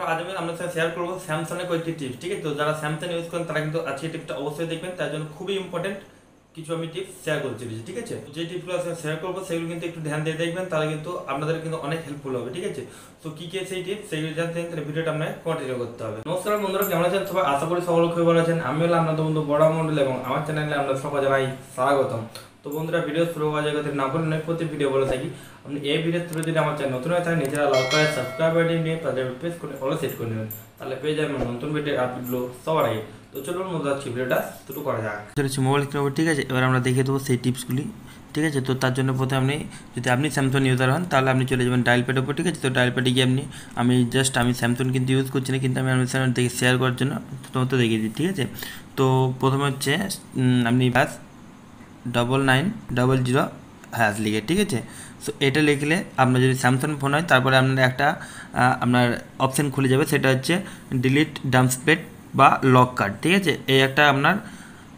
বন্ধুরা আজ আমি আপনার সাথে শেয়ার করবো স্যামসাংয়ের কয়েকটি টিপস। ঠিক আছে, তো যারা স্যামসাং ইউজ করেন তারা কিন্তু আজকে টিপসটা অবশ্যই দেখবেন, তার জন্য খুবই ইম্পর্টেন্ট কিছু আমি টিপস শেয়ার করতে চলেছি। ঠিক আছে, যে টিপসগুলো শেয়ার করবো সেগুলো কিন্তু একটু ধ্যান দিয়ে দেখবেন, তাহলে কিন্তু আপনাদের কিন্তু অনেক হেল্পফুল হবে। ঠিক আছে, তো কি কি সেই টিপস সেগুলো জানতে তাহলে ভিডিওটা আপনাকে কন্টিনিউ করতে হবে। নমস্কার বন্ধুরা, কেমন আছেন সবাই? আশা করি সকল খুবই ভালো আছেন। আমি হলাম আপনাদের বন্ধু বড় মন্ডল এবং আমার চ্যানেলে আমরা সবাই জানাই স্বাগতম। তো বন্ধুরা, ভিডিও শুরু হওয়া জায়গাতে না বলে নয়, প্রতি ভিডিও বলে থাকি আপনি এই ভিডিও থ্রু যদি আমার চ্যানেল নতুন হয়ে থাকে নিজেরা লাইক করে সাবস্ক্রাইব বাটন নিয়ে তাদের প্রেস করে অল সেট করে নেবেন, তাহলে পেয়ে যাবেন নতুন ভিডিও আপলোড সবার আগে। তো চলুন মজা হচ্ছে ভিডিওটা শুরু করা যাক। চলেছি মোবাইল কিনবো। ঠিক আছে, এবার আমরা দেখিয়ে দেবো সেই টিপসগুলি। ঠিক আছে, তো তার জন্য প্রথমে আপনি স্যামসাং ইউজার হন তাহলে আপনি চলে যাবেন ডায়াল প্যাডের উপর। ঠিক আছে, তো ডায়াল প্যাডে গিয়ে আমি স্যামসাং কিন্তু ইউজ করছি না, কিন্তু আমি দেখে শেয়ার করার জন্য প্রথমত দেখিয়ে দিই। ঠিক আছে, তো প্রথমে হচ্ছে আপনি +9900# লিখে, ঠিক আছে, সো এটা লিখলে আপনার যদি স্যামসাং ফোন হয় তারপরে আপনার অপশান খুলে যাবে, সেটা হচ্ছে ডিলিট ডাম্পস্পেড বা লক কার্ড। ঠিক আছে, এই একটা আপনার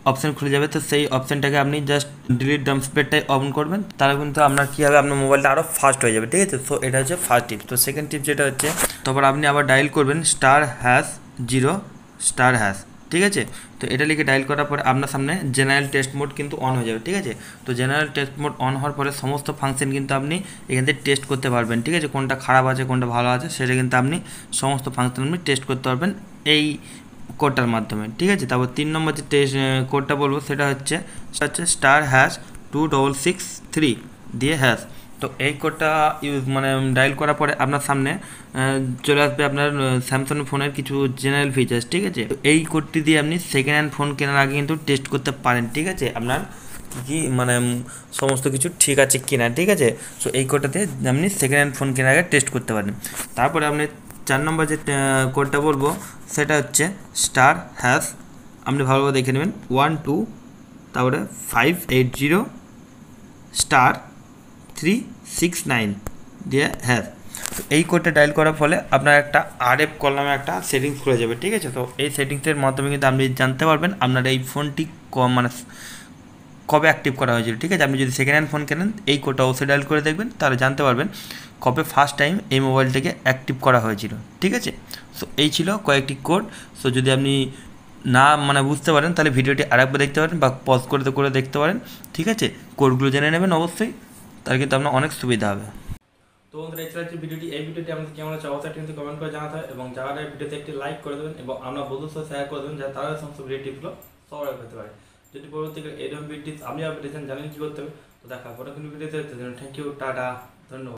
অপশান খুলে যাবে, তো সেই অপশানটাকে আপনি জাস্ট ডিলিট ডাম্পস্পেডটাই অন করবেন, তাহলে কিন্তু আপনার কী হবে, আপনার মোবাইলটা আরও ফাস্ট হয়ে যাবে। ঠিক আছে, সো এটা হচ্ছে ফার্স্ট টিপস। তো সেকেন্ড টিপস যেটা হচ্ছে, তারপর আপনি আবার ডায়াল করবেন *0*#। ঠিক আছে, তো এটা লিখে ডায়াল করার পরে আপনার সামনে জেনারেল টেস্ট মোড কিন্তু অন হয়ে যাবে। ঠিক আছে, তো জেনারেল টেস্ট মোড অন হওয়ার পরে সমস্ত ফাংশন কিন্তু আপনি এখান থেকে টেস্ট করতে পারবেন। ঠিক আছে, কোনটা খারাপ আছে কোনটা ভালো আছে সেটা কিন্তু আপনি সমস্ত ফাংশন আপনি টেস্ট করতে পারবেন এই কোডটার মাধ্যমে। ঠিক আছে, তারপর 3 নম্বর যে টেস্ট কোডটা বলবো সেটা হচ্ছে *#2663 #। তো এই কোডটা ডায়াল করার পরে আপনার সামনে চলে আসবে আপনার স্যামসাং ফোনের কিছু জেনারেল ফিচার্স। ঠিক আছে, তো এই কোডটি দিয়ে আপনি সেকেন্ড হ্যান্ড ফোন কেনার আগে কিন্তু টেস্ট করতে পারেন। ঠিক আছে, আপনার কি সমস্ত কিছু ঠিক আছে কিনা। ঠিক আছে, সো এই কোডটাতে আপনি সেকেন্ড হ্যান্ড ফোন কেনার আগে টেস্ট করতে পারেন। তারপরে আপনি 4 নম্বর যে কোডটা বলবো সেটা হচ্ছে *# আপনি ভালোভাবে দেখে নেবেন 12 তারপরে 580*369#। তো এই কোডটা ডায়াল করার ফলে আপনার একটা RF কল নামে একটা সেটিংস খুলে যাবে। ঠিক আছে, তো এই সেটিংসের মাধ্যমে কিন্তু আপনি জানতে পারবেন আপনার এই ফোনটি কবে অ্যাক্টিভ করা হয়েছিল। ঠিক আছে, আপনি যদি সেকেন্ড হ্যান্ড ফোন কেনেন এই কোডটা অবশ্যই ডায়াল করে দেখবেন, তাহলে জানতে পারবেন কবে ফার্স্ট টাইম এই মোবাইলটাকে অ্যাক্টিভ করা হয়েছিল। ঠিক আছে, সো এই ছিল কয়েকটি কোড। সো যদি আপনি না বুঝতে পারেন তাহলে ভিডিওটি আরেকবার দেখতে পারেন বা পজ করে দেখতে পারেন। ঠিক আছে, কোডগুলো জেনে নেবেন অবশ্যই, তাহলে কিন্তু আপনার অনেক সুবিধা হবে। তো বন্ধুরা, এই ভিডিওটি আমাদের কেমন আছে অবশ্যই কিন্তু কমেন্ট করে জানাতে হবে, এবং যারা এই ভিডিওতে একটি লাইক করে দেবেন এবং আমরা বন্ধুর সাথে শেয়ার করে দেবেন, যাতে তারা সমস্ত ভিডিও টিপগুলো সবাই পেতে পারে। যদি পরবর্তীকালে এরকম ভিডিও আপনি আপনি জানেন কী করতে হবে, তো দেখা পরে কিন্তু ভিডিওতে থ্যাংক ইউ, টাটা, ধন্যবাদ।